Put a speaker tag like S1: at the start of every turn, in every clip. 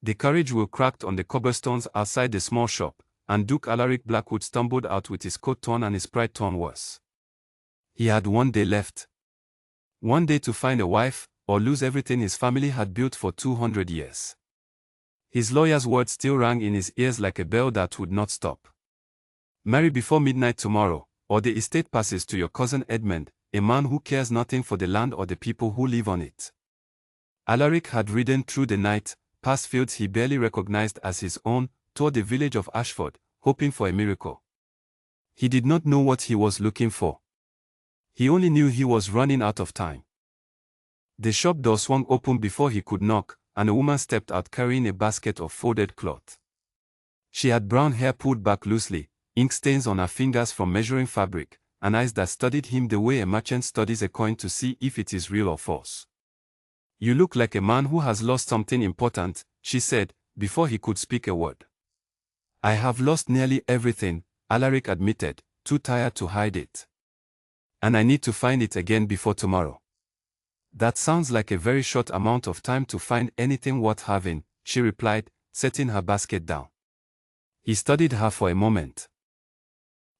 S1: The carriage wheel cracked on the cobblestones outside the small shop, and Duke Alaric Blackwood stumbled out with his coat torn and his pride torn worse. He had one day left. One day to find a wife, or lose everything his family had built for 200 years. His lawyer's words still rang in his ears like a bell that would not stop. Marry before midnight tomorrow, or the estate passes to your cousin Edmund, a man who cares nothing for the land or the people who live on it. Alaric had ridden through the night, past fields he barely recognized as his own, toward the village of Ashford, hoping for a miracle. He did not know what he was looking for. He only knew he was running out of time. The shop door swung open before he could knock, and a woman stepped out carrying a basket of folded cloth. She had brown hair pulled back loosely, ink stains on her fingers from measuring fabric, and eyes that studied him the way a merchant studies a coin to see if it is real or false. "You look like a man who has lost something important," she said, before he could speak a word. "I have lost nearly everything," Alaric admitted, too tired to hide it. "And I need to find it again before tomorrow." "That sounds like a very short amount of time to find anything worth having," she replied, setting her basket down. He studied her for a moment.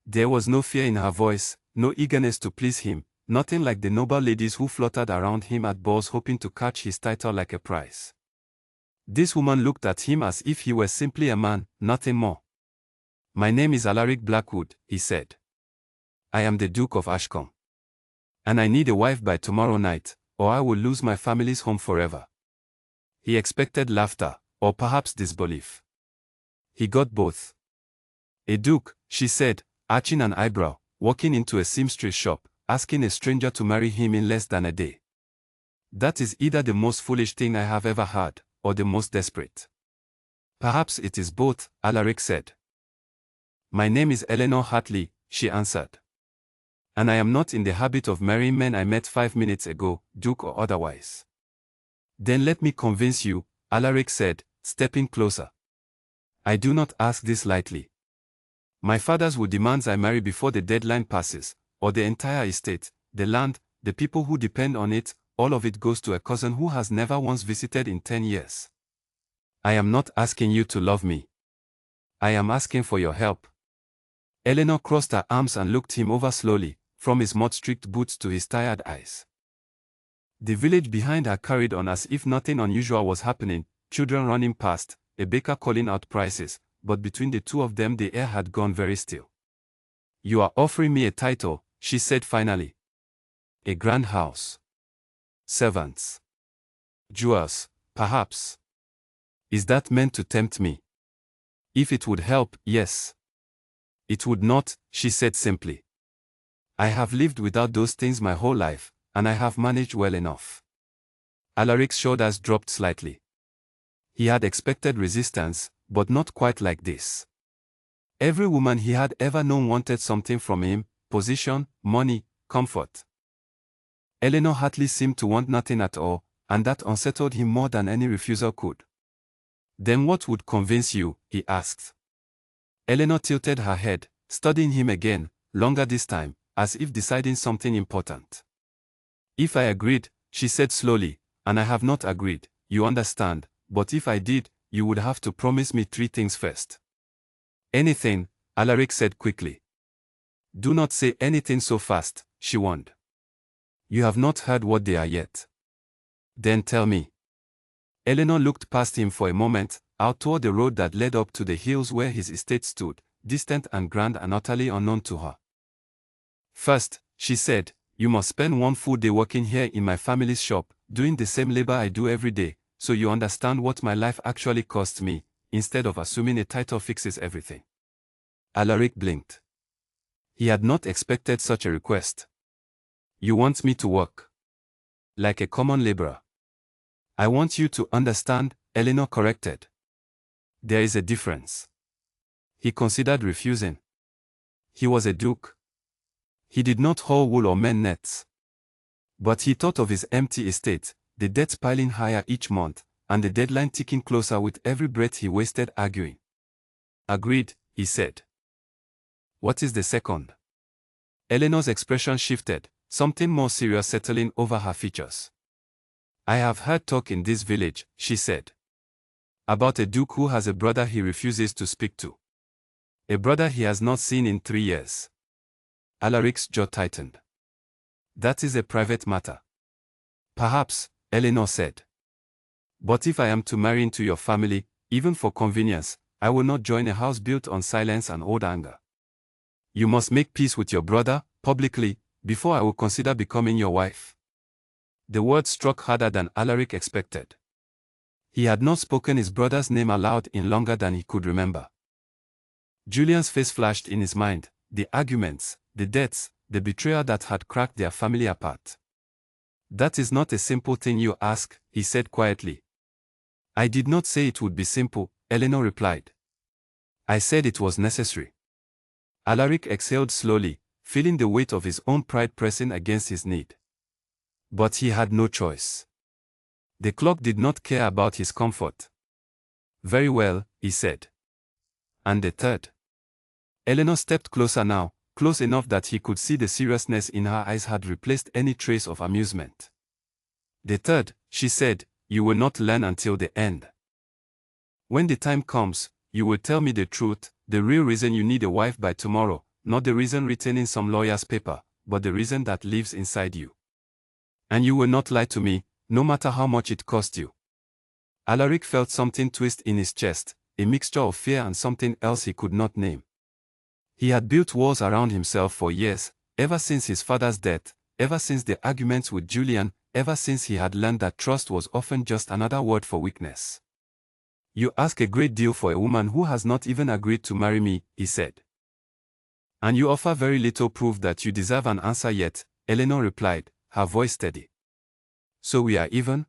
S1: There was no fear in her voice, no eagerness to please him, nothing like the noble ladies who fluttered around him at balls hoping to catch his title like a prize. This woman looked at him as if he were simply a man, nothing more. "My name is Alaric Blackwood," he said. "I am the Duke of Ashcombe. And I need a wife by tomorrow night, or I will lose my family's home forever." He expected laughter, or perhaps disbelief. He got both. "A duke," she said, arching an eyebrow, walking into a seamstress shop, asking a stranger to marry him in less than a day. "That is either the most foolish thing I have ever heard, or the most desperate." "Perhaps it is both," Alaric said. "My name is Eleanor Hartley," she answered. "And I am not in the habit of marrying men I met 5 minutes ago, duke or otherwise." "Then let me convince you," Alaric said, stepping closer. "I do not ask this lightly. My fathers will demand I marry before the deadline passes, or the entire estate, the land, the people who depend on it, all of it goes to a cousin who has never once visited in 10 years. I am not asking you to love me. I am asking for your help." Eleanor crossed her arms and looked him over slowly, from his mud-streaked boots to his tired eyes. The village behind her carried on as if nothing unusual was happening, children running past, a baker calling out prices, but between the two of them the air had gone very still. "You are offering me a title," she said finally. "A grand house. Servants. Jewels, perhaps. Is that meant to tempt me?" "If it would help, yes." "It would not," she said simply. "I have lived without those things my whole life, and I have managed well enough." Alaric's shoulders dropped slightly. He had expected resistance, but not quite like this. Every woman he had ever known wanted something from him: position, money, comfort. Eleanor Hartley seemed to want nothing at all, and that unsettled him more than any refusal could. "Then what would convince you?" he asked. Eleanor tilted her head, studying him again, longer this time, as if deciding something important. "If I agreed," she said slowly, "and I have not agreed, you understand, but if I did, you would have to promise me 3 things first." "Anything," Alaric said quickly. "Do not say anything so fast," she warned. "You have not heard what they are yet." "Then tell me." Eleanor looked past him for a moment, out toward the road that led up to the hills where his estate stood, distant and grand and utterly unknown to her. "First," she said, "you must spend 1 full day working here in my family's shop, doing the same labor I do every day, so you understand what my life actually costs me, instead of assuming a title fixes everything." Alaric blinked. He had not expected such a request. "You want me to work like a common laborer?" "I want you to understand," Eleanor corrected. "There is a difference." He considered refusing. He was a duke. He did not haul wool or mend nets. But he thought of his empty estate, the debts piling higher each month, and the deadline ticking closer with every breath he wasted arguing. "Agreed," he said. "What is the second?" Eleanor's expression shifted, something more serious settling over her features. "I have heard talk in this village," she said. About a duke who has a brother he refuses to speak to. A brother he has not seen in 3 years. Alaric's jaw tightened. That is a private matter. Perhaps, Eleanor said. But if I am to marry into your family, even for convenience, I will not join a house built on silence and old anger. You must make peace with your brother, publicly, before I will consider becoming your wife. The words struck harder than Alaric expected. He had not spoken his brother's name aloud in longer than he could remember. Julian's face flashed in his mind, the arguments, the debts, the betrayal that had cracked their family apart. That is not a simple thing you ask, he said quietly. I did not say it would be simple, Eleanor replied. I said it was necessary. Alaric exhaled slowly, feeling the weight of his own pride pressing against his need. But he had no choice. The clock did not care about his comfort. Very well, he said. And the third? Eleanor stepped closer now, close enough that he could see the seriousness in her eyes had replaced any trace of amusement. The third, she said, you will not learn until the end. When the time comes, you will tell me the truth, the real reason you need a wife by tomorrow, not the reason written in some lawyer's paper, but the reason that lives inside you. And you will not lie to me, no matter how much it cost you. Alaric felt something twist in his chest, a mixture of fear and something else he could not name. He had built walls around himself for years, ever since his father's death, ever since the arguments with Julian, ever since he had learned that trust was often just another word for weakness. You ask a great deal for a woman who has not even agreed to marry me, he said. And you offer very little proof that you deserve an answer yet, Eleanor replied, her voice steady. So we are even?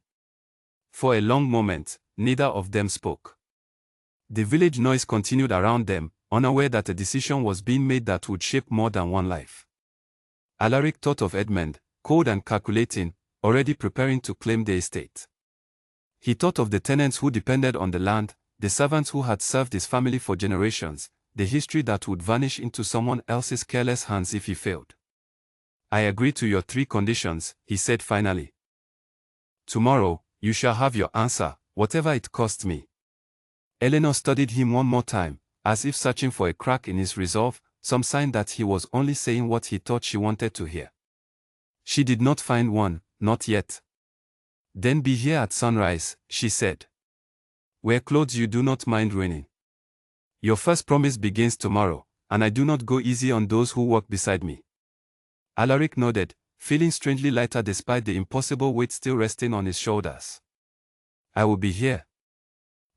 S1: For a long moment, neither of them spoke. The village noise continued around them, unaware that a decision was being made that would shape more than one life. Alaric thought of Edmund, cold and calculating, already preparing to claim the estate. He thought of the tenants who depended on the land, the servants who had served his family for generations, the history that would vanish into someone else's careless hands if he failed. I agree to your 3 conditions, he said finally. Tomorrow, you shall have your answer, whatever it costs me. Eleanor studied him one more time, as if searching for a crack in his resolve, some sign that he was only saying what he thought she wanted to hear. She did not find one, not yet. Then be here at sunrise, she said. Wear clothes you do not mind ruining. Your first promise begins tomorrow, and I do not go easy on those who walk beside me. Alaric nodded, feeling strangely lighter despite the impossible weight still resting on his shoulders. I will be here.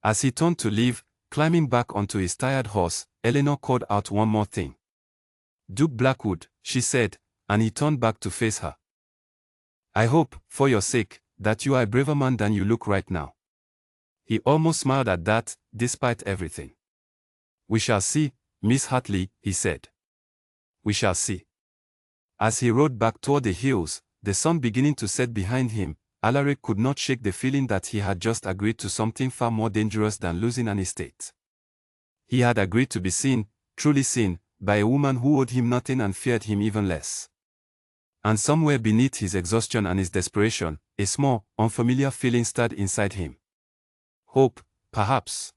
S1: As he turned to leave, climbing back onto his tired horse, Eleanor called out one more thing. Duke Blackwood, she said, and he turned back to face her. I hope, for your sake, that you are a braver man than you look right now. He almost smiled at that, despite everything. We shall see, Miss Hartley, he said. We shall see. As he rode back toward the hills, the sun beginning to set behind him, Alaric could not shake the feeling that he had just agreed to something far more dangerous than losing an estate. He had agreed to be seen, truly seen, by a woman who owed him nothing and feared him even less. And somewhere beneath his exhaustion and his desperation, a small, unfamiliar feeling stirred inside him. Hope, perhaps.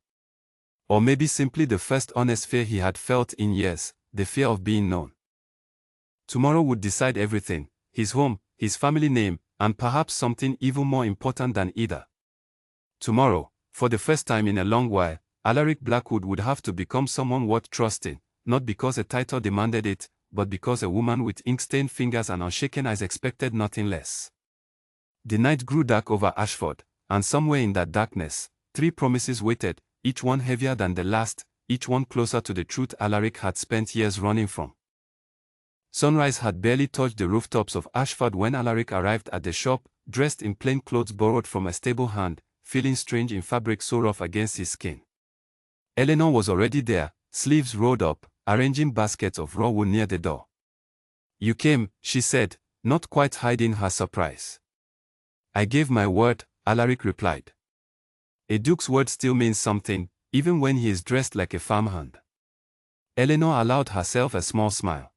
S1: Or maybe simply the first honest fear he had felt in years, the fear of being known. Tomorrow would decide everything, his home, his family name, and perhaps something even more important than either. Tomorrow, for the first time in a long while, Alaric Blackwood would have to become someone worth trusting, not because a title demanded it, but because a woman with ink-stained fingers and unshaken eyes expected nothing less. The night grew dark over Ashford, and somewhere in that darkness, 3 promises waited, each one heavier than the last, each one closer to the truth Alaric had spent years running from. Sunrise had barely touched the rooftops of Ashford when Alaric arrived at the shop, dressed in plain clothes borrowed from a stable hand, feeling strange in fabric so rough against his skin. Eleanor was already there, sleeves rolled up, arranging baskets of raw wool near the door. You came, she said, not quite hiding her surprise. I gave my word, Alaric replied. A duke's word still means something, even when he is dressed like a farmhand. Eleanor allowed herself a small smile.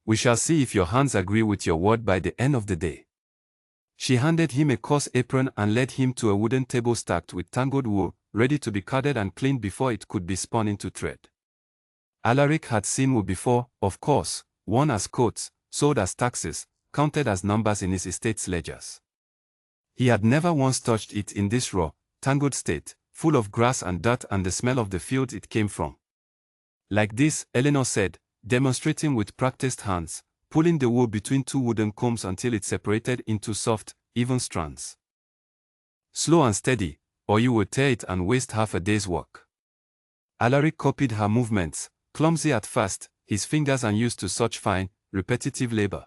S1: We shall see if your hands agree with your word by the end of the day. She handed him a coarse apron and led him to a wooden table stacked with tangled wool, ready to be carded and cleaned before it could be spun into thread. Alaric had seen wool before, of course, worn as coats, sold as taxes, counted as numbers in his estate's ledgers. He had never once touched it in this raw, tangled state, full of grass and dirt and the smell of the fields it came from. Like this, Eleanor said, demonstrating with practiced hands, pulling the wool between two wooden combs until it separated into soft, even strands. Slow and steady, or you would tear it and waste half a day's work. Alaric copied her movements, clumsy at first, his fingers unused to such fine, repetitive labor.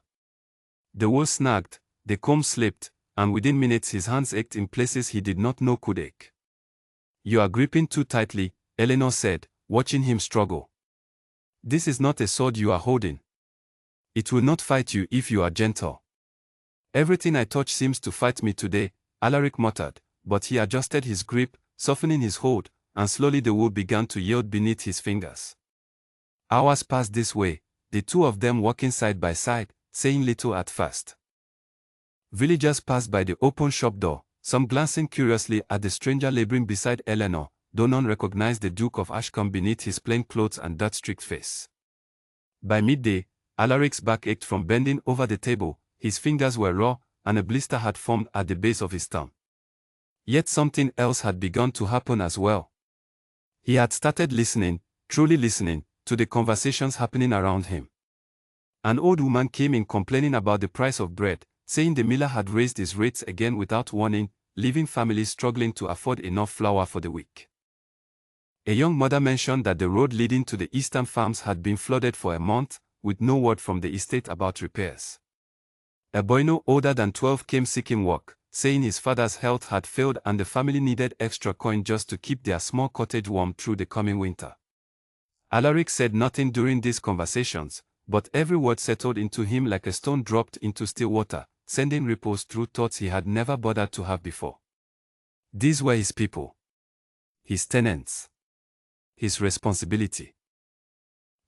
S1: The wool snagged, the comb slipped, and within minutes his hands ached in places he did not know could ache. "You are gripping too tightly," Eleanor said, watching him struggle. "This is not a sword you are holding. It will not fight you if you are gentle." "Everything I touch seems to fight me today," Alaric muttered, but he adjusted his grip, softening his hold, and slowly the wool began to yield beneath his fingers. Hours passed this way, the two of them walking side by side, saying little at first. Villagers passed by the open shop door, some glancing curiously at the stranger laboring beside Eleanor, though none recognized the Duke of Ashcombe beneath his plain clothes and dirt-streaked face. By midday, Alaric's back ached from bending over the table, his fingers were raw, and a blister had formed at the base of his thumb. Yet something else had begun to happen as well. He had started listening, truly listening, to the conversations happening around him. An old woman came in complaining about the price of bread, saying the miller had raised his rates again without warning, leaving families struggling to afford enough flour for the week. A young mother mentioned that the road leading to the eastern farms had been flooded for a month, with no word from the estate about repairs. A boy no older than 12 came seeking work, saying his father's health had failed and the family needed extra coin just to keep their small cottage warm through the coming winter. Alaric said nothing during these conversations, but every word settled into him like a stone dropped into still water, sending ripples through thoughts he had never bothered to have before. These were his people. His tenants. His responsibility.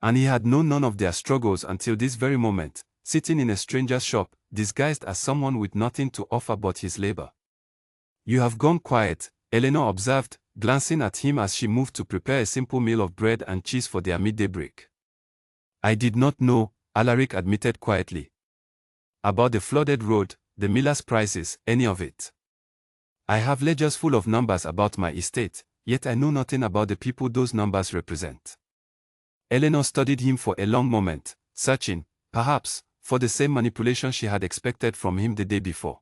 S1: And he had known none of their struggles until this very moment, sitting in a stranger's shop, disguised as someone with nothing to offer but his labor. "You have gone quiet," Eleanor observed, glancing at him as she moved to prepare a simple meal of bread and cheese for their midday break. "I did not know," Alaric admitted quietly. "About the flooded road, the miller's prices, any of it. I have ledgers full of numbers about my estate, yet I know nothing about the people those numbers represent." Eleanor studied him for a long moment, searching, perhaps, for the same manipulation she had expected from him the day before.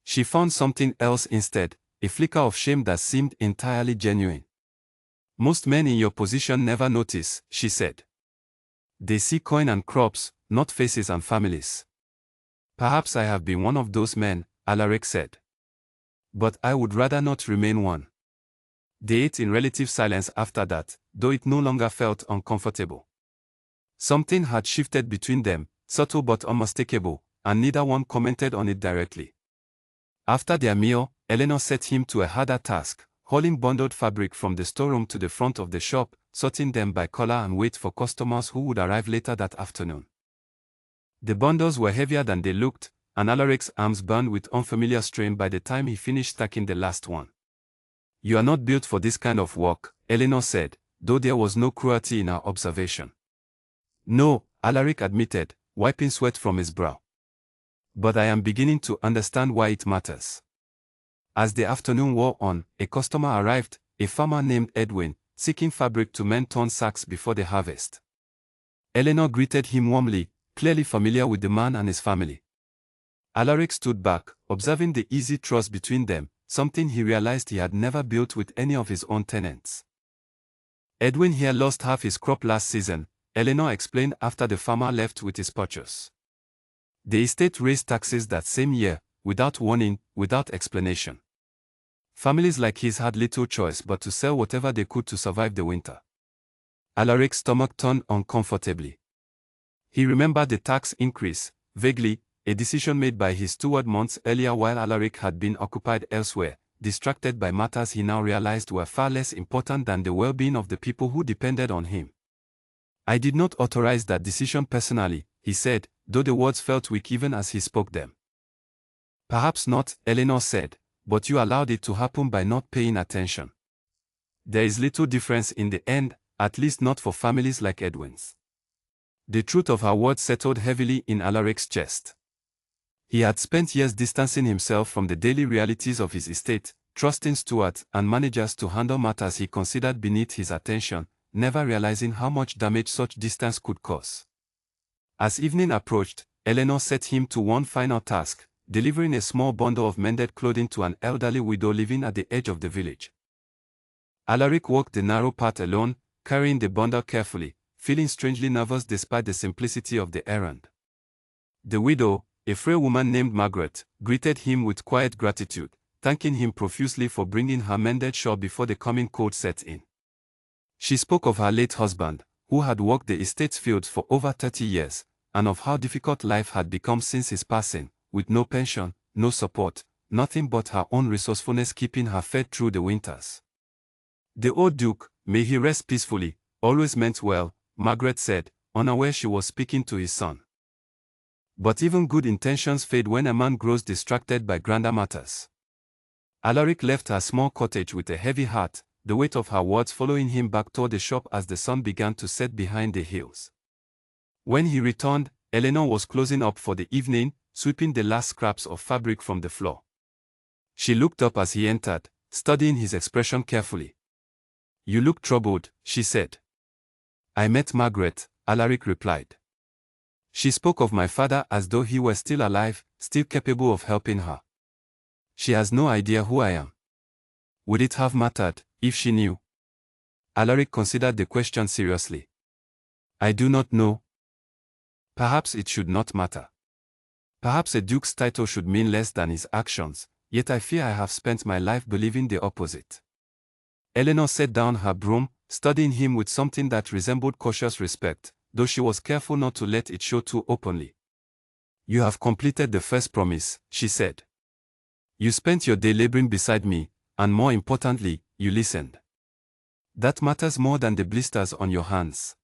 S1: She found something else instead, a flicker of shame that seemed entirely genuine. "Most men in your position never notice," she said. "They see coin and crops, not faces and families." "Perhaps I have been one of those men," Alaric said. "But I would rather not remain one." They ate in relative silence after that, though it no longer felt uncomfortable. Something had shifted between them, subtle but unmistakable, and neither one commented on it directly. After their meal, Eleanor set him to a harder task, hauling bundled fabric from the storeroom to the front of the shop, sorting them by color and weight for customers who would arrive later that afternoon. The bundles were heavier than they looked, and Alaric's arms burned with unfamiliar strain by the time he finished stacking the last one. "You are not built for this kind of work," Eleanor said, though there was no cruelty in her observation. "No," Alaric admitted, wiping sweat from his brow. "But I am beginning to understand why it matters." As the afternoon wore on, a customer arrived, a farmer named Edwin, seeking fabric to mend torn sacks before the harvest. Eleanor greeted him warmly, clearly familiar with the man and his family. Alaric stood back, observing the easy trust between them, something he realized he had never built with any of his own tenants. "Edwin here lost half his crop last season," Eleanor explained after the farmer left with his purchase. "The estate raised taxes that same year, without warning, without explanation. Families like his had little choice but to sell whatever they could to survive the winter." Alaric's stomach turned uncomfortably. He remembered the tax increase, vaguely, a decision made by his steward months earlier while Alaric had been occupied elsewhere, distracted by matters he now realized were far less important than the well-being of the people who depended on him. "I did not authorize that decision personally," he said, though the words felt weak even as he spoke them. "Perhaps not," Eleanor said, "but you allowed it to happen by not paying attention." There is little difference in the end, at least not for families like Edwin's. The truth of her words settled heavily in Alaric's chest. He had spent years distancing himself from the daily realities of his estate, trusting stewards and managers to handle matters he considered beneath his attention, never realizing how much damage such distance could cause. As evening approached, Eleanor set him to one final task, delivering a small bundle of mended clothing to an elderly widow living at the edge of the village. Alaric walked the narrow path alone, carrying the bundle carefully, feeling strangely nervous despite the simplicity of the errand. The widow, a frail woman named Margaret, greeted him with quiet gratitude, thanking him profusely for bringing her mended shawl before the coming cold set in. She spoke of her late husband, who had worked the estate's fields for over 30 years, and of how difficult life had become since his passing, with no pension, no support, nothing but her own resourcefulness keeping her fed through the winters. The old Duke, may he rest peacefully, always meant well, Margaret said, unaware she was speaking to his son. But even good intentions fade when a man grows distracted by grander matters. Alaric left her small cottage with a heavy heart, the weight of her words following him back toward the shop as the sun began to set behind the hills. When he returned, Eleanor was closing up for the evening, sweeping the last scraps of fabric from the floor. She looked up as he entered, studying his expression carefully. "You look troubled," she said. "I met Margaret," Alaric replied. "She spoke of my father as though he were still alive, still capable of helping her. She has no idea who I am." Would it have mattered, if she knew? Alaric considered the question seriously. "I do not know. Perhaps it should not matter. Perhaps a duke's title should mean less than his actions, yet I fear I have spent my life believing the opposite." Eleanor set down her broom, studying him with something that resembled cautious respect, though she was careful not to let it show too openly. "You have completed the first promise," she said. "You spent your day laboring beside me, and more importantly, you listened. That matters more than the blisters on your hands."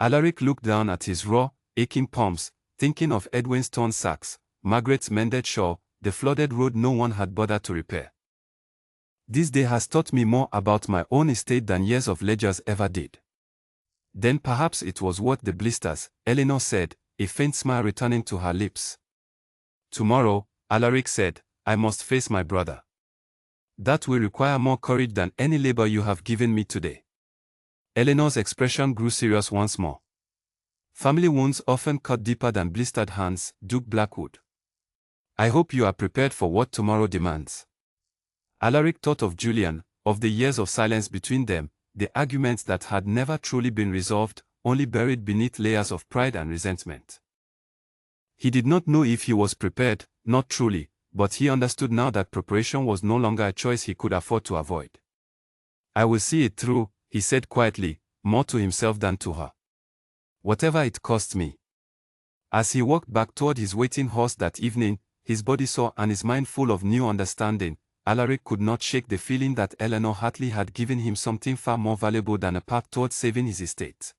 S1: Alaric looked down at his raw, aching palms, thinking of Edwin's torn sacks, Margaret's mended shawl, the flooded road no one had bothered to repair. "This day has taught me more about my own estate than years of ledgers ever did." "Then perhaps it was worth the blisters," Eleanor said, a faint smile returning to her lips. "Tomorrow," Alaric said, "I must face my brother. That will require more courage than any labor you have given me today." Eleanor's expression grew serious once more. "Family wounds often cut deeper than blistered hands, Duke Blackwood. I hope you are prepared for what tomorrow demands." Alaric thought of Julian, of the years of silence between them, the arguments that had never truly been resolved, only buried beneath layers of pride and resentment. He did not know if he was prepared, not truly, but he understood now that preparation was no longer a choice he could afford to avoid. "I will see it through," he said quietly, more to himself than to her. "Whatever it costs me." As he walked back toward his waiting horse that evening, his body sore and his mind full of new understanding, Alaric could not shake the feeling that Eleanor Hartley had given him something far more valuable than a path toward saving his estate.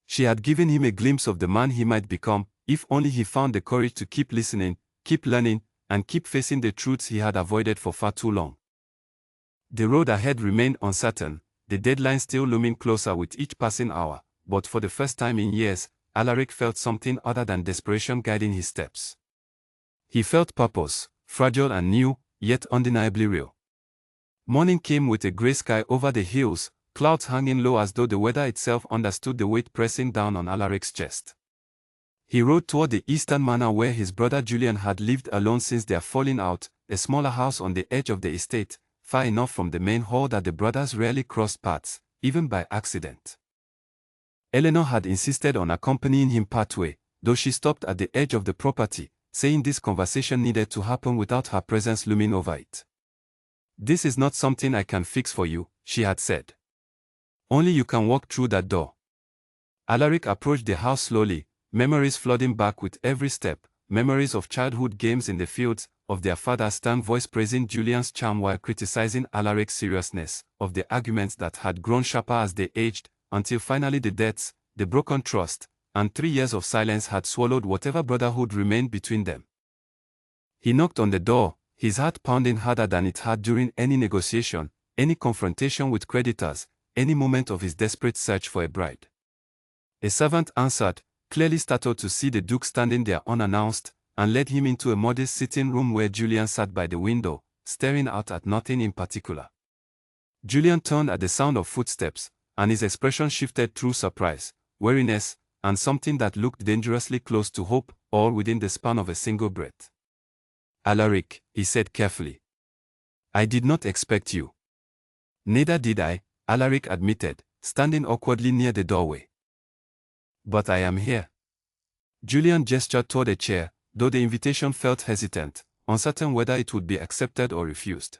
S1: She had given him a glimpse of the man he might become, if only he found the courage to keep listening, keep learning, and keep facing the truths he had avoided for far too long. The road ahead remained uncertain, the deadline still looming closer with each passing hour, but for the first time in years, Alaric felt something other than desperation guiding his steps. He felt purpose, fragile and new, yet undeniably real. Morning came with a grey sky over the hills, clouds hanging low as though the weather itself understood the weight pressing down on Alaric's chest. He rode toward the eastern manor where his brother Julian had lived alone since their falling out, a smaller house on the edge of the estate, far enough from the main hall that the brothers rarely crossed paths, even by accident. Eleanor had insisted on accompanying him partway, though she stopped at the edge of the property, saying this conversation needed to happen without her presence looming over it. "This is not something I can fix for you," she had said. "Only you can walk through that door." Alaric approached the house slowly, memories flooding back with every step, memories of childhood games in the fields, of their father's stern voice praising Julian's charm while criticizing Alaric's seriousness, of the arguments that had grown sharper as they aged, until finally the deaths, the broken trust, and 3 years of silence had swallowed whatever brotherhood remained between them. He knocked on the door, his heart pounding harder than it had during any negotiation, any confrontation with creditors, any moment of his desperate search for a bride. A servant answered, clearly startled to see the Duke standing there unannounced, and led him into a modest sitting room where Julian sat by the window, staring out at nothing in particular. Julian turned at the sound of footsteps, and his expression shifted through surprise, weariness, and something that looked dangerously close to hope, all within the span of a single breath. "Alaric," he said carefully. "I did not expect you." "Neither did I," Alaric admitted, standing awkwardly near the doorway. "But I am here." Julian gestured toward a chair, though the invitation felt hesitant, uncertain whether it would be accepted or refused.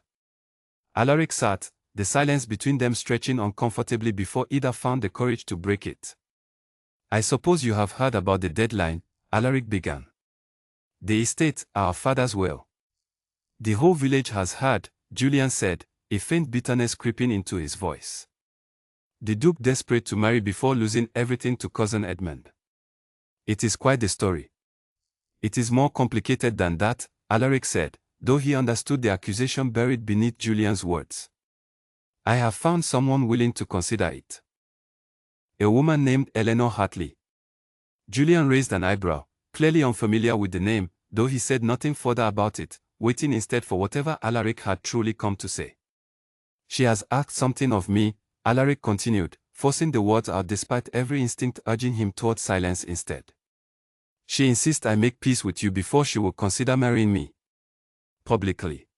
S1: Alaric sat, the silence between them stretching uncomfortably before either found the courage to break it. "I suppose you have heard about the deadline," Alaric began. "The estate, our father's will." "The whole village has heard," Julian said, a faint bitterness creeping into his voice. "The Duke desperate to marry before losing everything to cousin Edmund." "It is quite the story." "It is more complicated than that," Alaric said, though he understood the accusation buried beneath Julian's words. "I have found someone willing to consider it. A woman named Eleanor Hartley." Julian raised an eyebrow, clearly unfamiliar with the name, though he said nothing further about it, waiting instead for whatever Alaric had truly come to say. "She has asked something of me," Alaric continued, forcing the words out despite every instinct urging him toward silence instead. "She insists I make peace with you before she will consider marrying me. Publicly.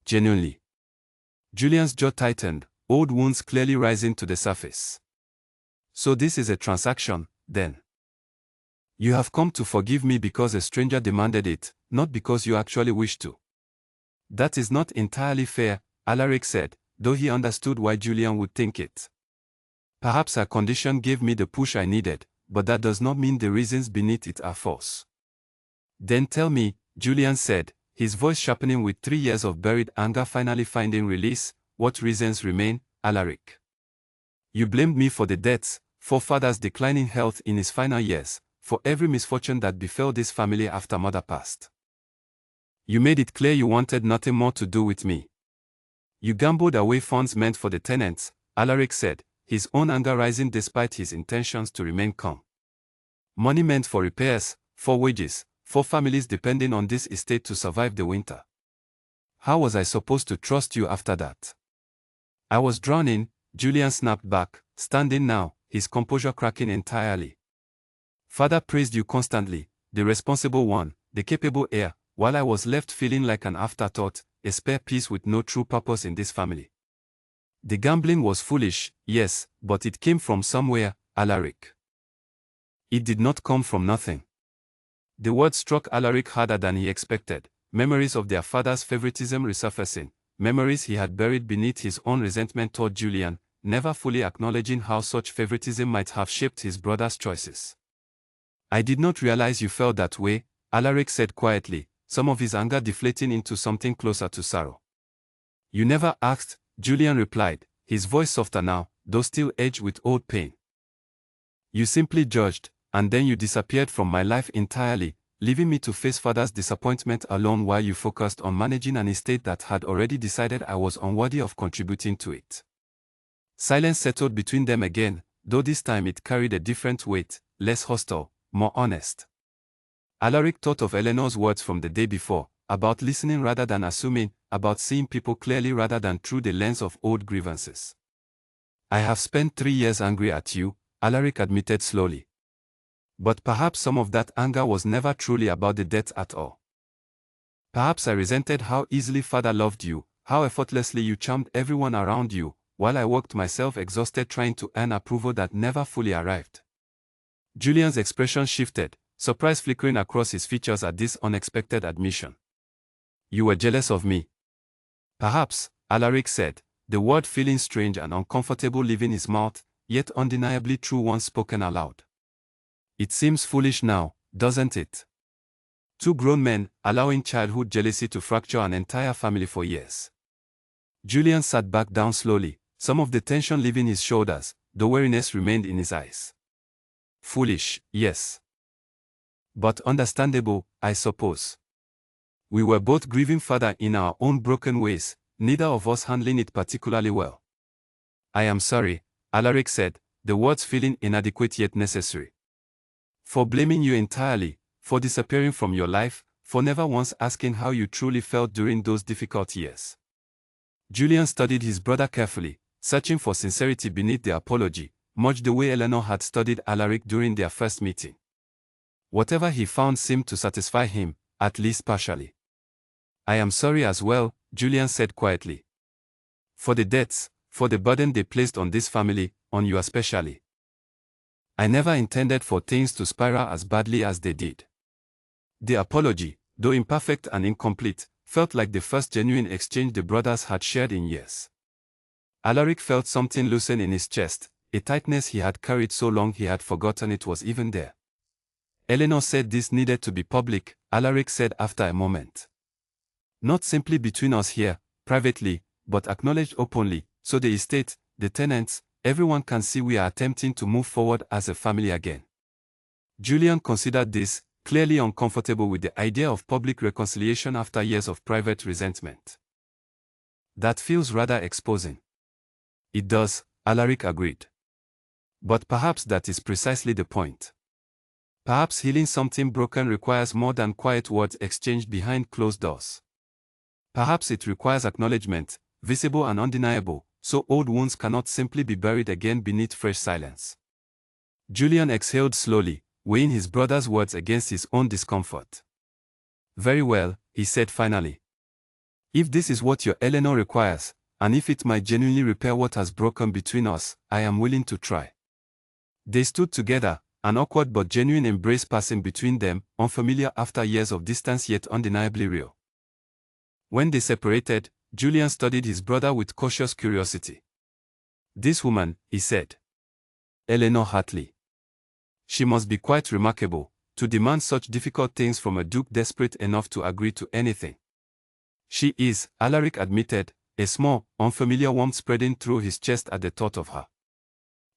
S1: Genuinely." Julian's jaw tightened, old wounds clearly rising to the surface. "So this is a transaction, then? You have come to forgive me because a stranger demanded it, not because you actually wish to." "That is not entirely fair," Alaric said, though he understood why Julian would think it. "Perhaps her condition gave me the push I needed, but that does not mean the reasons beneath it are false." "Then tell me," Julian said, his voice sharpening with 3 years of buried anger finally finding release, "what reasons remain, Alaric? You blamed me for the deaths, for father's declining health in his final years, for every misfortune that befell this family after mother passed. You made it clear you wanted nothing more to do with me. You gambled away funds meant for the tenants," Alaric said, his own anger rising despite his intentions to remain calm. "Money meant for repairs, for wages, for families depending on this estate to survive the winter. How was I supposed to trust you after that?" "I was drowning," Julian snapped back, standing now, his composure cracking entirely. "Father praised you constantly, the responsible one, the capable heir, while I was left feeling like an afterthought, a spare piece with no true purpose in this family. The gambling was foolish, yes, but it came from somewhere, Alaric. It did not come from nothing." The word struck Alaric harder than he expected, memories of their father's favoritism resurfacing, memories he had buried beneath his own resentment toward Julian, never fully acknowledging how such favoritism might have shaped his brother's choices. "I did not realize you felt that way," Alaric said quietly, some of his anger deflating into something closer to sorrow. "You never asked," Julian replied, his voice softer now, though still edged with old pain. "You simply judged, and then you disappeared from my life entirely, leaving me to face father's disappointment alone while you focused on managing an estate that had already decided I was unworthy of contributing to it." Silence settled between them again, though this time it carried a different weight, less hostile, more honest. Alaric thought of Eleanor's words from the day before, about listening rather than assuming, about seeing people clearly rather than through the lens of old grievances. "I have spent 3 years angry at you," Alaric admitted slowly. "But perhaps some of that anger was never truly about the death at all. Perhaps I resented how easily father loved you, how effortlessly you charmed everyone around you, while I worked myself exhausted trying to earn approval that never fully arrived." Julian's expression shifted, surprise flickering across his features at this unexpected admission. "You were jealous of me." "Perhaps," Alaric said, the word feeling strange and uncomfortable leaving his mouth, yet undeniably true once spoken aloud. "It seems foolish now, doesn't it? 2 grown men, allowing childhood jealousy to fracture an entire family for years." Julian sat back down slowly, some of the tension leaving his shoulders, though weariness remained in his eyes. "Foolish, yes. But understandable, I suppose. We were both grieving father in our own broken ways, neither of us handling it particularly well. I am sorry, Alaric said, the words feeling inadequate yet necessary. For blaming you entirely, for disappearing from your life, for never once asking how you truly felt during those difficult years. Julian studied his brother carefully, searching for sincerity beneath the apology, much the way Eleanor had studied Alaric during their first meeting. Whatever he found seemed to satisfy him, at least partially. I am sorry as well, Julian said quietly. For the debts, for the burden they placed on this family, on you especially. I never intended for things to spiral as badly as they did. The apology, though imperfect and incomplete, felt like the first genuine exchange the brothers had shared in years. Alaric felt something loosen in his chest, a tightness he had carried so long he had forgotten it was even there. Eleanor said this needed to be public, Alaric said after a moment. Not simply between us here, privately, but acknowledged openly, so the estate, the tenants, everyone can see we are attempting to move forward as a family again. Julian considered this, clearly uncomfortable with the idea of public reconciliation after years of private resentment. That feels rather exposing. It does, Alaric agreed. But perhaps that is precisely the point. Perhaps healing something broken requires more than quiet words exchanged behind closed doors. Perhaps it requires acknowledgement, visible and undeniable, so old wounds cannot simply be buried again beneath fresh silence. Julian exhaled slowly, weighing his brother's words against his own discomfort. Very well, he said finally. If this is what your Eleanor requires, and if it might genuinely repair what has broken between us, I am willing to try. They stood together, an awkward but genuine embrace passing between them, unfamiliar after years of distance yet undeniably real. When they separated, Julian studied his brother with cautious curiosity. This woman, he said. Eleanor Hartley. She must be quite remarkable, to demand such difficult things from a duke desperate enough to agree to anything. She is, Alaric admitted, a small, unfamiliar warmth spreading through his chest at the thought of her.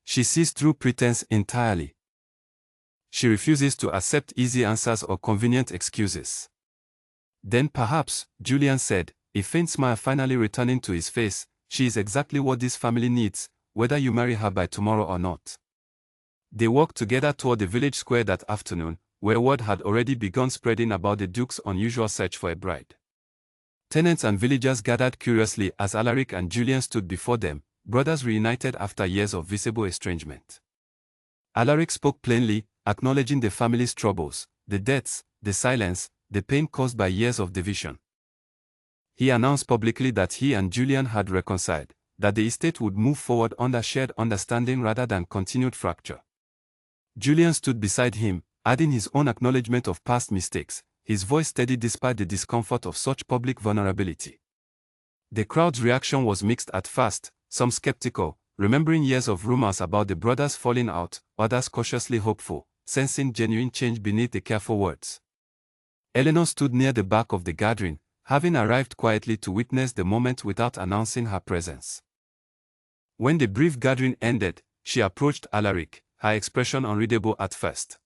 S1: She sees through pretense entirely. She refuses to accept easy answers or convenient excuses. Then perhaps, Julian said, a faint smile finally returning to his face, she is exactly what this family needs, whether you marry her by tomorrow or not. They walked together toward the village square that afternoon, where word had already begun spreading about the Duke's unusual search for a bride. Tenants and villagers gathered curiously as Alaric and Julian stood before them, brothers reunited after years of visible estrangement. Alaric spoke plainly, acknowledging the family's troubles, the deaths, the silence, the pain caused by years of division. He announced publicly that he and Julian had reconciled, that the estate would move forward under shared understanding rather than continued fracture. Julian stood beside him, adding his own acknowledgement of past mistakes, his voice steady despite the discomfort of such public vulnerability. The crowd's reaction was mixed at first, some skeptical, remembering years of rumors about the brothers falling out, others cautiously hopeful, sensing genuine change beneath the careful words. Eleanor stood near the back of the gathering, having arrived quietly to witness the moment without announcing her presence. When the brief gathering ended, she approached Alaric, her expression unreadable at first.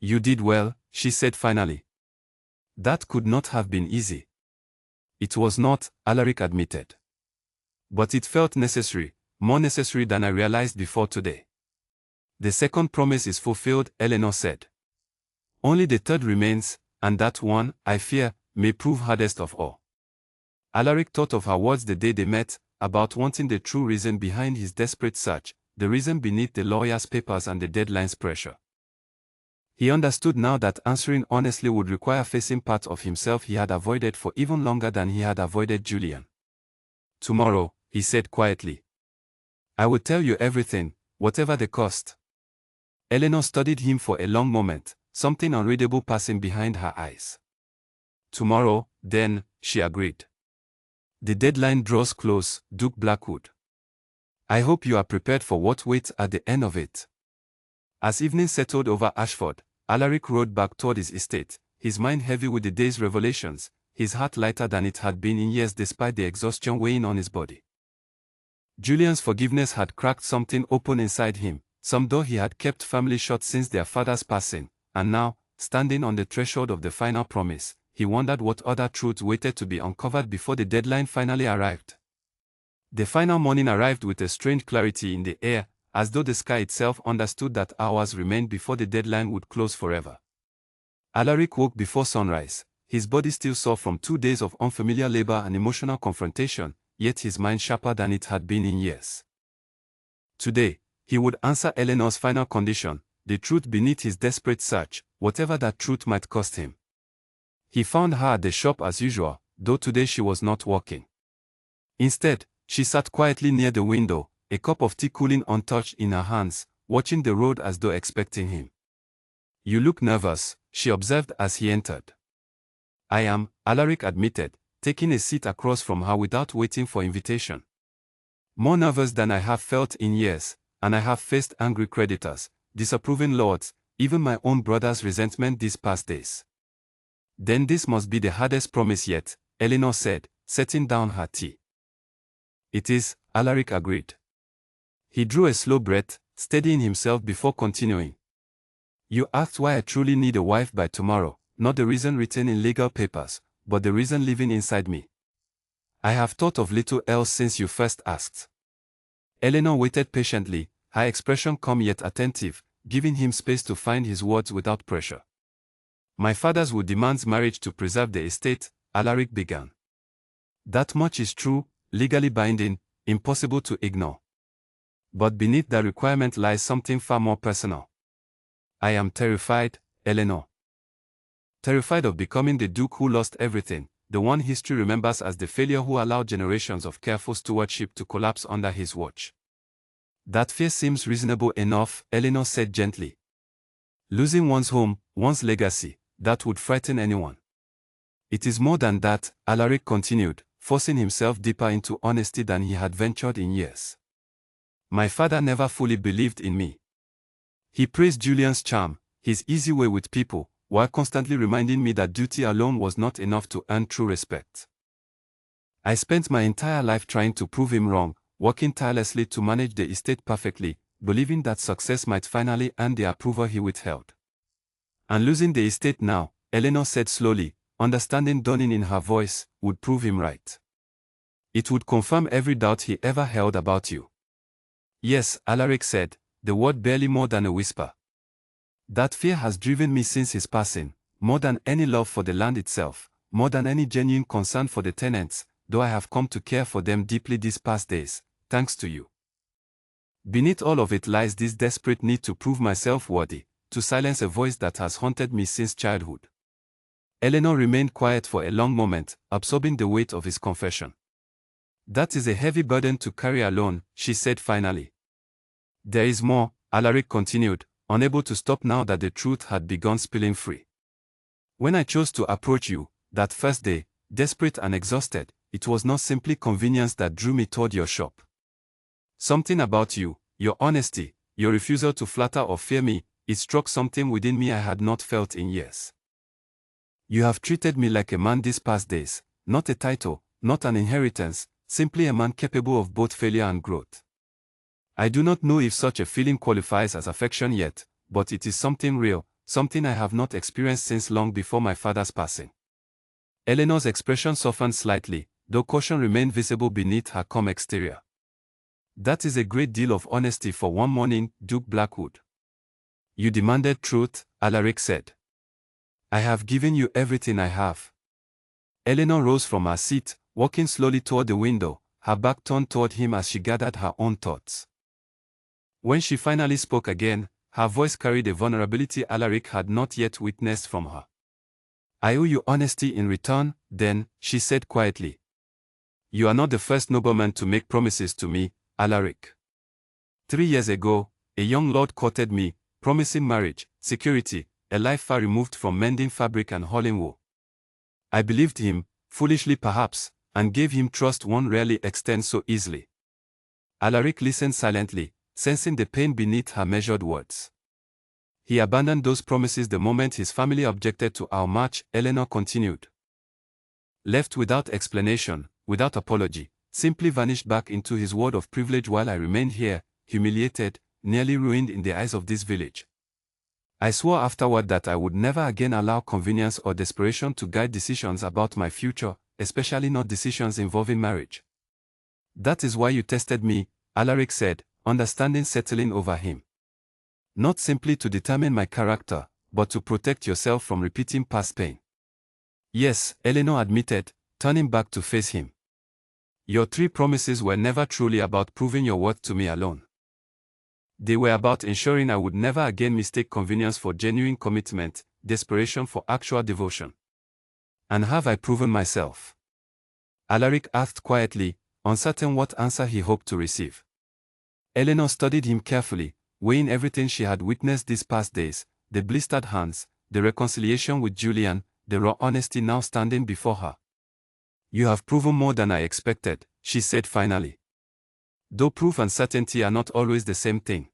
S1: You did well, she said finally. That could not have been easy. It was not, Alaric admitted. But it felt necessary, more necessary than I realized before today. The second promise is fulfilled, Eleanor said. Only the third remains, and that one, I fear, may prove hardest of all. Alaric thought of her words the day they met, about wanting the true reason behind his desperate search, the reason beneath the lawyer's papers and the deadline's pressure. He understood now that answering honestly would require facing parts of himself he had avoided for even longer than he had avoided Julian. Tomorrow, he said quietly. I will tell you everything, whatever the cost. Eleanor studied him for a long moment, something unreadable passing behind her eyes. Tomorrow, then, she agreed. The deadline draws close, Duke Blackwood. I hope you are prepared for what waits at the end of it. As evening settled over Ashford, Alaric rode back toward his estate, his mind heavy with the day's revelations, his heart lighter than it had been in years despite the exhaustion weighing on his body. Julian's forgiveness had cracked something open inside him, some door he had kept firmly shut since their father's passing, and now, standing on the threshold of the final promise, he wondered what other truths waited to be uncovered before the deadline finally arrived. The final morning arrived with a strange clarity in the air, as though the sky itself understood that hours remained before the deadline would close forever. Alaric woke before sunrise, his body still sore from 2 days of unfamiliar labor and emotional confrontation, yet his mind sharper than it had been in years. Today, he would answer Eleanor's final condition, the truth beneath his desperate search, whatever that truth might cost him. He found her at the shop as usual, though today she was not working. Instead, she sat quietly near the window, a cup of tea cooling untouched in her hands, watching the road as though expecting him. "You look nervous," she observed as he entered. "I am," Alaric admitted, taking a seat across from her without waiting for invitation. "More nervous than I have felt in years, and I have faced angry creditors, disapproving lords, even my own brother's resentment these past days." "Then this must be the hardest promise yet," Eleanor said, setting down her tea. "It is," Alaric agreed. He drew a slow breath, steadying himself before continuing. "You asked why I truly need a wife by tomorrow, not the reason written in legal papers, but the reason living inside me. I have thought of little else since you first asked." Eleanor waited patiently, her expression calm yet attentive, giving him space to find his words without pressure. "My father's will demands marriage to preserve the estate," Alaric began. "That much is true, legally binding, impossible to ignore. But beneath that requirement lies something far more personal. I am terrified, Eleanor. Terrified of becoming the duke who lost everything, the one history remembers as the failure who allowed generations of careful stewardship to collapse under his watch." "That fear seems reasonable enough," Eleanor said gently. "Losing one's home, one's legacy, that would frighten anyone." "It is more than that," Alaric continued, forcing himself deeper into honesty than he had ventured in years. "My father never fully believed in me. He praised Julian's charm, his easy way with people, while constantly reminding me that duty alone was not enough to earn true respect. I spent my entire life trying to prove him wrong, working tirelessly to manage the estate perfectly, believing that success might finally earn the approval he withheld. And losing the estate now," Eleanor said slowly, understanding dawning in her voice, "would prove him right. It would confirm every doubt he ever held about you." "Yes," Alaric said, the word barely more than a whisper. "That fear has driven me since his passing, more than any love for the land itself, more than any genuine concern for the tenants, though I have come to care for them deeply these past days, thanks to you. Beneath all of it lies this desperate need to prove myself worthy, to silence a voice that has haunted me since childhood." Eleanor remained quiet for a long moment, absorbing the weight of his confession. "That is a heavy burden to carry alone," she said finally. "There is more," Alaric continued, unable to stop now that the truth had begun spilling free. "When I chose to approach you, that first day, desperate and exhausted, it was not simply convenience that drew me toward your shop. Something about you, your honesty, your refusal to flatter or fear me, it struck something within me I had not felt in years. You have treated me like a man these past days, not a title, not an inheritance, simply a man capable of both failure and growth. I do not know if such a feeling qualifies as affection yet, but it is something real, something I have not experienced since long before my father's passing." Eleanor's expression softened slightly, though caution remained visible beneath her calm exterior. "That is a great deal of honesty for one morning, Duke Blackwood." "You demanded truth," Alaric said. "I have given you everything I have." Eleanor rose from her seat, walking slowly toward the window, her back turned toward him as she gathered her own thoughts. When she finally spoke again, her voice carried a vulnerability Alaric had not yet witnessed from her. "I owe you honesty in return, then," she said quietly. "You are not the first nobleman to make promises to me, Alaric. 3 years ago, a young lord courted me, promising marriage, security, a life far removed from mending fabric and hauling wool. I believed him, foolishly perhaps, and gave him trust one rarely extends so easily." Alaric listened silently, sensing the pain beneath her measured words. "He abandoned those promises the moment his family objected to our march," Eleanor continued. "Left without explanation, without apology, simply vanished back into his world of privilege while I remained here, humiliated, nearly ruined in the eyes of this village. I swore afterward that I would never again allow convenience or desperation to guide decisions about my future, especially not decisions involving marriage. That is why you tested me, Alaric said, understanding settling over him. Not simply to determine my character, but to protect yourself from repeating past pain. Yes, Eleanor admitted, turning back to face him. Your 3 promises were never truly about proving your worth to me alone. They were about ensuring I would never again mistake convenience for genuine commitment, desperation for actual devotion. And have I proven myself? Alaric asked quietly, uncertain what answer he hoped to receive. Eleanor studied him carefully, weighing everything she had witnessed these past days, the blistered hands, the reconciliation with Julian, the raw honesty now standing before her. You have proven more than I expected, she said finally. Though proof and certainty are not always the same thing.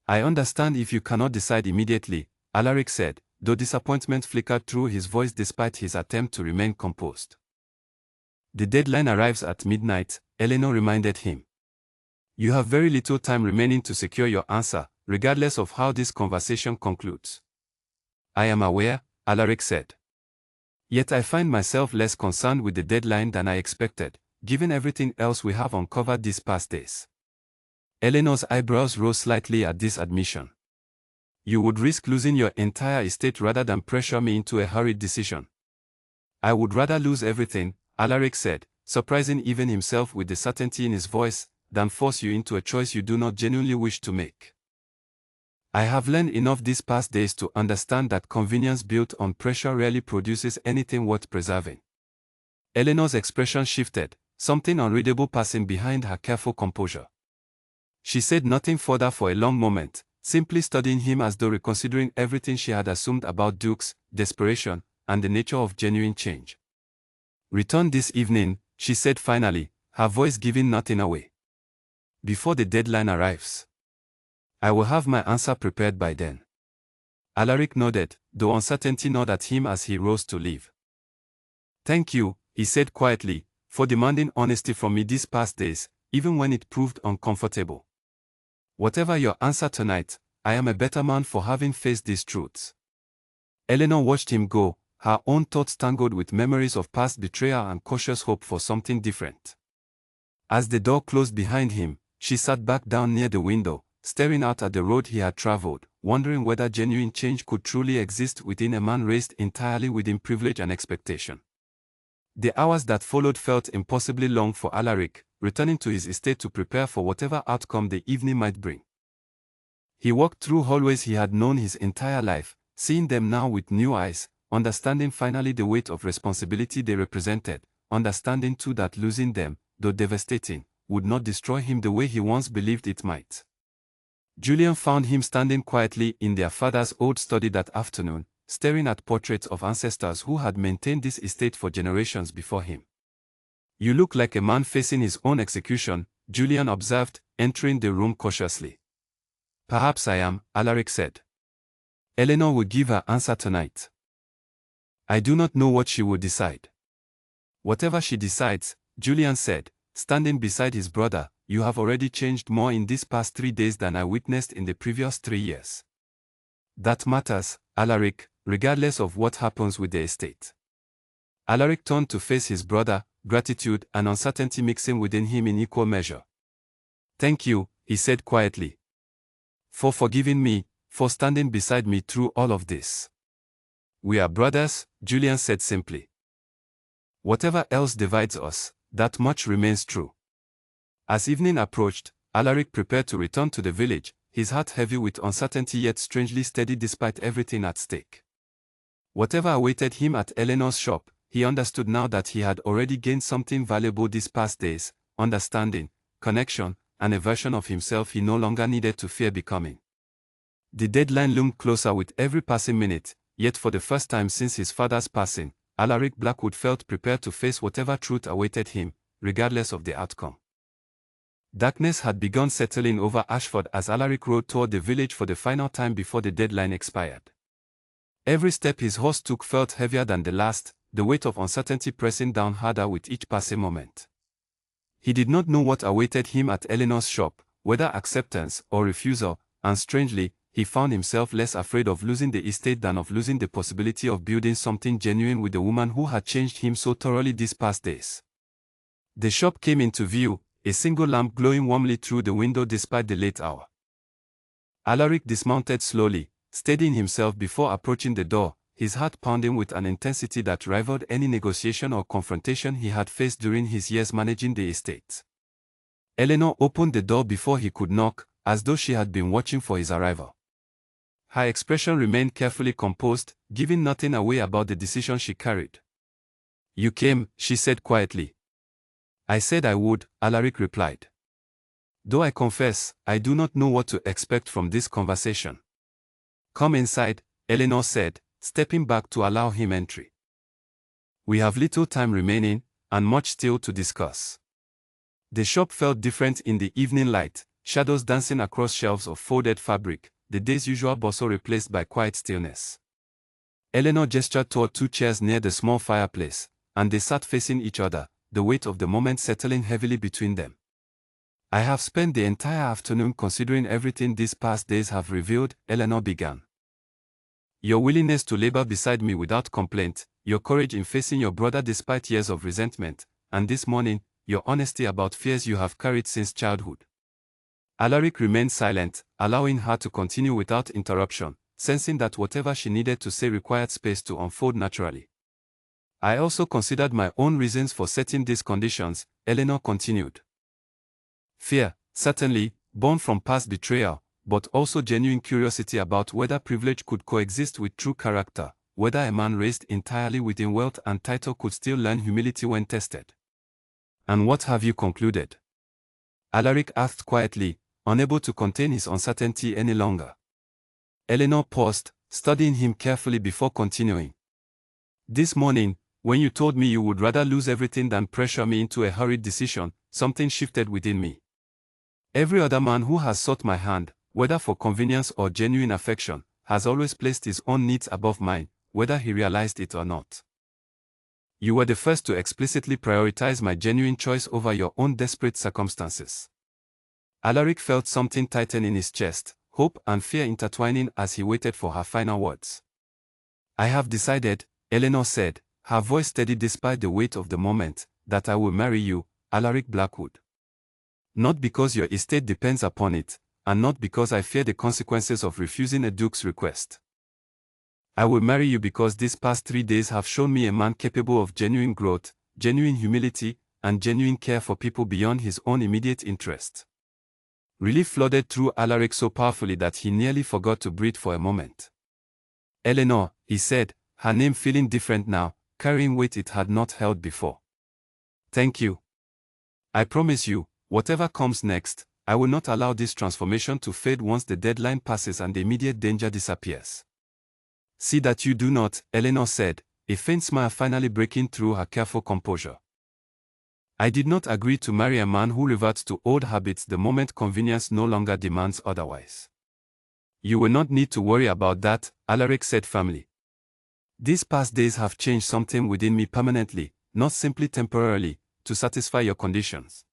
S1: I understand if you cannot decide immediately, Alaric said, though disappointment flickered through his voice despite his attempt to remain composed. The deadline arrives at midnight, Eleanor reminded him. You have very little time remaining to secure your answer, regardless of how this conversation concludes. I am aware, Alaric said. Yet I find myself less concerned with the deadline than I expected, given everything else we have uncovered these past days. Eleanor's eyebrows rose slightly at this admission. You would risk losing your entire estate rather than pressure me into a hurried decision. I would rather lose everything, Alaric said, surprising even himself with the certainty in his voice, than force you into a choice you do not genuinely wish to make. I have learned enough these past days to understand that convenience built on pressure rarely produces anything worth preserving. Eleanor's expression shifted, something unreadable passing behind her careful composure. She said nothing further for a long moment, simply studying him as though reconsidering everything she had assumed about Duke's desperation and the nature of genuine change. Return this evening, she said finally, her voice giving nothing away. Before the deadline arrives. I will have my answer prepared by then. Alaric nodded, though uncertainty gnawed at him as he rose to leave. Thank you, he said quietly, for demanding honesty from me these past days, even when it proved uncomfortable. Whatever your answer tonight, I am a better man for having faced these truths. Eleanor watched him go, her own thoughts tangled with memories of past betrayal and cautious hope for something different. As the door closed behind him, she sat back down near the window, staring out at the road he had traveled, wondering whether genuine change could truly exist within a man raised entirely within privilege and expectation. The hours that followed felt impossibly long for Alaric, returning to his estate to prepare for whatever outcome the evening might bring. He walked through hallways he had known his entire life, seeing them now with new eyes, understanding finally the weight of responsibility they represented, understanding too that losing them, though devastating, would not destroy him the way he once believed it might. Julian found him standing quietly in their father's old study that afternoon, staring at portraits of ancestors who had maintained this estate for generations before him. You look like a man facing his own execution, Julian observed, entering the room cautiously. Perhaps I am, Alaric said. Eleanor will give her answer tonight. I do not know what she will decide. Whatever she decides, Julian said, standing beside his brother, you have already changed more in these past 3 days than I witnessed in the previous 3 years. That matters, Alaric, regardless of what happens with the estate. Alaric turned to face his brother, gratitude and uncertainty mixing within him in equal measure. Thank you, he said quietly. For forgiving me, for standing beside me through all of this. We are brothers, Julian said simply. Whatever else divides us, that much remains true. As evening approached, Alaric prepared to return to the village, his heart heavy with uncertainty yet strangely steady despite everything at stake. Whatever awaited him at Eleanor's shop, he understood now that he had already gained something valuable these past days, understanding, connection, and a version of himself he no longer needed to fear becoming. The deadline loomed closer with every passing minute, yet for the first time since his father's passing, Alaric Blackwood felt prepared to face whatever truth awaited him, regardless of the outcome. Darkness had begun settling over Ashford as Alaric rode toward the village for the final time before the deadline expired. Every step his horse took felt heavier than the last, the weight of uncertainty pressing down harder with each passing moment. He did not know what awaited him at Eleanor's shop, whether acceptance or refusal, and strangely, he found himself less afraid of losing the estate than of losing the possibility of building something genuine with the woman who had changed him so thoroughly these past days. The shop came into view, a single lamp glowing warmly through the window despite the late hour. Alaric dismounted slowly, steadying himself before approaching the door, his heart pounding with an intensity that rivaled any negotiation or confrontation he had faced during his years managing the estate. Eleanor opened the door before he could knock, as though she had been watching for his arrival. Her expression remained carefully composed, giving nothing away about the decision she carried. "You came," she said quietly. "I said I would," Alaric replied. "Though I confess, I do not know what to expect from this conversation." "Come inside," Eleanor said, stepping back to allow him entry. "We have little time remaining, and much still to discuss." The shop felt different in the evening light, shadows dancing across shelves of folded fabric, the day's usual bustle replaced by quiet stillness. Eleanor gestured toward two chairs near the small fireplace, and they sat facing each other, the weight of the moment settling heavily between them. "I have spent the entire afternoon considering everything these past days have revealed," Eleanor began. "Your willingness to labor beside me without complaint, your courage in facing your brother despite years of resentment, and this morning, your honesty about fears you have carried since childhood." Alaric remained silent, allowing her to continue without interruption, sensing that whatever she needed to say required space to unfold naturally. "I also considered my own reasons for setting these conditions," Eleanor continued. "Fear, certainly, born from past betrayal, but also genuine curiosity about whether privilege could coexist with true character, whether a man raised entirely within wealth and title could still learn humility when tested." "And what have you concluded?" Alaric asked quietly, unable to contain his uncertainty any longer. Eleanor paused, studying him carefully before continuing. "This morning, when you told me you would rather lose everything than pressure me into a hurried decision, something shifted within me. Every other man who has sought my hand, whether for convenience or genuine affection, has always placed his own needs above mine, whether he realized it or not. You were the first to explicitly prioritize my genuine choice over your own desperate circumstances." Alaric felt something tighten in his chest, hope and fear intertwining as he waited for her final words. "I have decided," Eleanor said, her voice steady despite the weight of the moment, "that I will marry you, Alaric Blackwood. Not because your estate depends upon it, and not because I fear the consequences of refusing a duke's request. I will marry you because these past 3 days have shown me a man capable of genuine growth, genuine humility, and genuine care for people beyond his own immediate interest." Relief flooded through Alaric so powerfully that he nearly forgot to breathe for a moment. "Eleanor," he said, her name feeling different now, carrying weight it had not held before. "Thank you. I promise you, whatever comes next, I will not allow this transformation to fade once the deadline passes and the immediate danger disappears." "See that you do not," Eleanor said, a faint smile finally breaking through her careful composure. "I did not agree to marry a man who reverts to old habits the moment convenience no longer demands otherwise." "You will not need to worry about that," Alaric said firmly. "These past days have changed something within me permanently, not simply temporarily, to satisfy your conditions."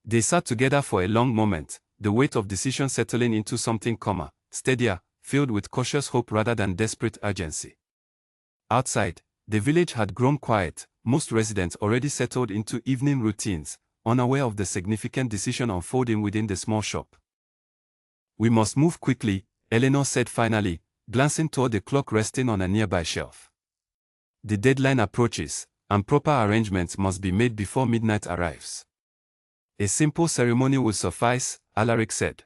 S1: They sat together for a long moment, the weight of decision settling into something calmer, steadier, filled with cautious hope rather than desperate urgency. Outside, the village had grown quiet, most residents already settled into evening routines, unaware of the significant decision unfolding within the small shop. "We must move quickly," Eleanor said finally, glancing toward the clock resting on a nearby shelf. "The deadline approaches, and proper arrangements must be made before midnight arrives." "A simple ceremony will suffice," Alaric said.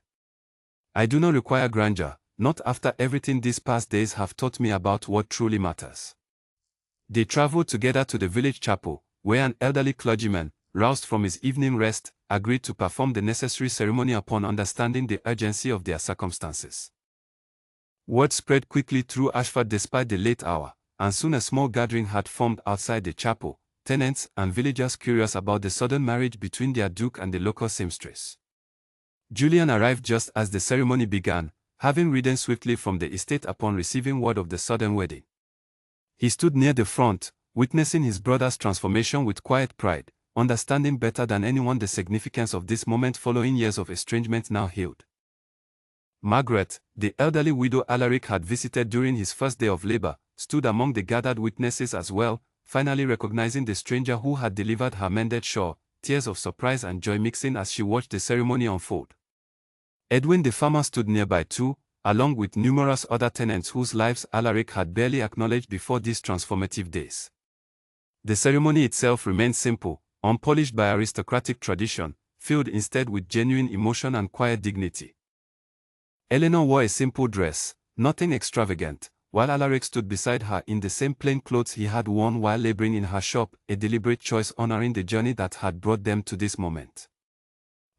S1: "I do not require grandeur, not after everything these past days have taught me about what truly matters." They traveled together to the village chapel, where an elderly clergyman, roused from his evening rest, agreed to perform the necessary ceremony upon understanding the urgency of their circumstances. Word spread quickly through Ashford despite the late hour, and soon a small gathering had formed outside the chapel, tenants and villagers curious about the sudden marriage between their duke and the local seamstress. Julian arrived just as the ceremony began, having ridden swiftly from the estate upon receiving word of the sudden wedding. He stood near the front, witnessing his brother's transformation with quiet pride, understanding better than anyone the significance of this moment following years of estrangement now healed. Margaret, the elderly widow Alaric had visited during his first day of labor, stood among the gathered witnesses as well, finally recognizing the stranger who had delivered her mended shawl, tears of surprise and joy mixing as she watched the ceremony unfold. Edwin the farmer stood nearby too, along with numerous other tenants whose lives Alaric had barely acknowledged before these transformative days. The ceremony itself remained simple, unpolished by aristocratic tradition, filled instead with genuine emotion and quiet dignity. Eleanor wore a simple dress, nothing extravagant, while Alaric stood beside her in the same plain clothes he had worn while laboring in her shop, a deliberate choice honoring the journey that had brought them to this moment.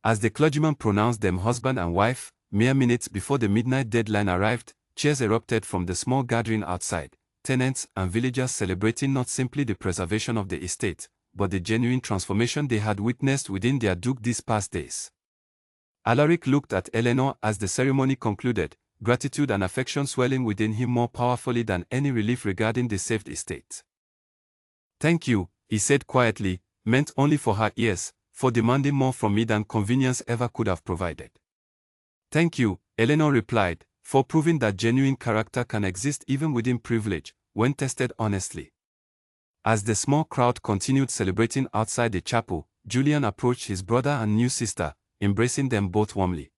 S1: As the clergyman pronounced them husband and wife, mere minutes before the midnight deadline arrived, cheers erupted from the small gathering outside, tenants and villagers celebrating not simply the preservation of the estate, but the genuine transformation they had witnessed within their duke these past days. Alaric looked at Eleanor as the ceremony concluded, gratitude and affection swelling within him more powerfully than any relief regarding the saved estate. "Thank you," he said quietly, meant only for her ears, for demanding more from me than convenience ever could have provided. "Thank you," Eleanor replied, "for proving that genuine character can exist even within privilege, when tested honestly." As the small crowd continued celebrating outside the chapel, Julian approached his brother and new sister, embracing them both warmly.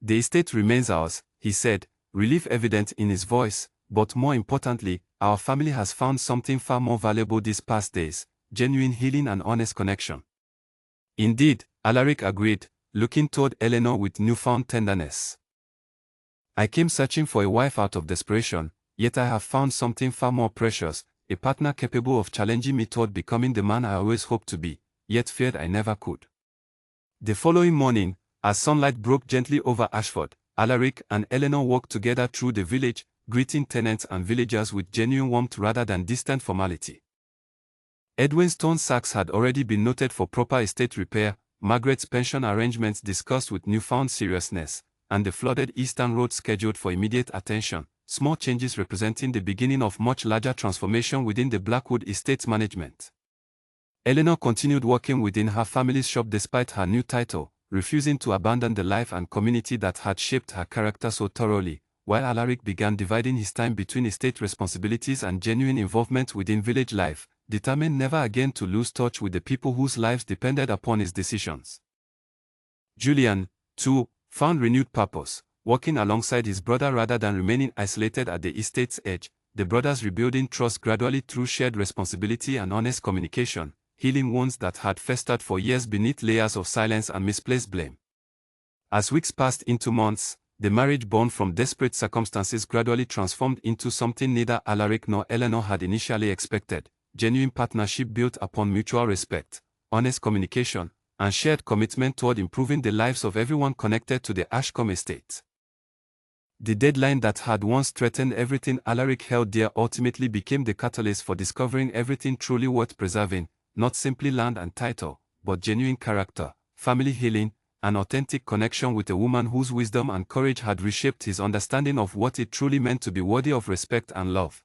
S1: "The estate remains ours," he said, relief evident in his voice, "but more importantly, our family has found something far more valuable these past days, genuine healing and honest connection." "Indeed," Alaric agreed, looking toward Eleanor with newfound tenderness. "I came searching for a wife out of desperation, yet I have found something far more precious, a partner capable of challenging me toward becoming the man I always hoped to be, yet feared I never could." The following morning, as sunlight broke gently over Ashford, Alaric and Eleanor walked together through the village, greeting tenants and villagers with genuine warmth rather than distant formality. Edwin's stone sacks had already been noted for proper estate repair, Margaret's pension arrangements discussed with newfound seriousness, and the flooded Eastern Road scheduled for immediate attention, small changes representing the beginning of much larger transformation within the Blackwood estate's management. Eleanor continued working within her family's shop despite her new title, refusing to abandon the life and community that had shaped her character so thoroughly, while Alaric began dividing his time between estate responsibilities and genuine involvement within village life, determined never again to lose touch with the people whose lives depended upon his decisions. Julian, too, found renewed purpose, working alongside his brother rather than remaining isolated at the estate's edge, the brothers rebuilding trust gradually through shared responsibility and honest communication, healing wounds that had festered for years beneath layers of silence and misplaced blame. As weeks passed into months, the marriage born from desperate circumstances gradually transformed into something neither Alaric nor Eleanor had initially expected, genuine partnership built upon mutual respect, honest communication, and shared commitment toward improving the lives of everyone connected to the Ashcombe estate. The deadline that had once threatened everything Alaric held dear ultimately became the catalyst for discovering everything truly worth preserving, not simply land and title, but genuine character, family healing, an authentic connection with a woman whose wisdom and courage had reshaped his understanding of what it truly meant to be worthy of respect and love.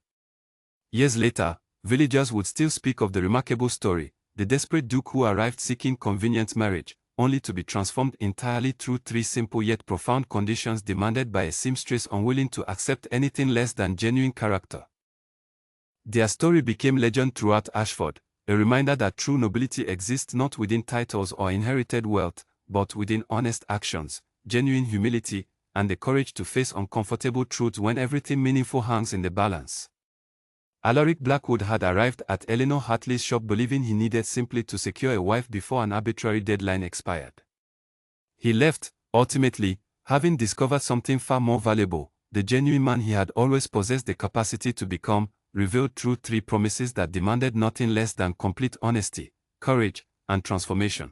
S1: Years later, villagers would still speak of the remarkable story, the desperate duke who arrived seeking convenient marriage, only to be transformed entirely through three simple yet profound conditions demanded by a seamstress unwilling to accept anything less than genuine character. Their story became legend throughout Ashford, a reminder that true nobility exists not within titles or inherited wealth, but within honest actions, genuine humility, and the courage to face uncomfortable truths when everything meaningful hangs in the balance. Alaric Blackwood had arrived at Eleanor Hartley's shop believing he needed simply to secure a wife before an arbitrary deadline expired. He left, ultimately, having discovered something far more valuable, the genuine man he had always possessed the capacity to become, revealed through three promises that demanded nothing less than complete honesty, courage, and transformation.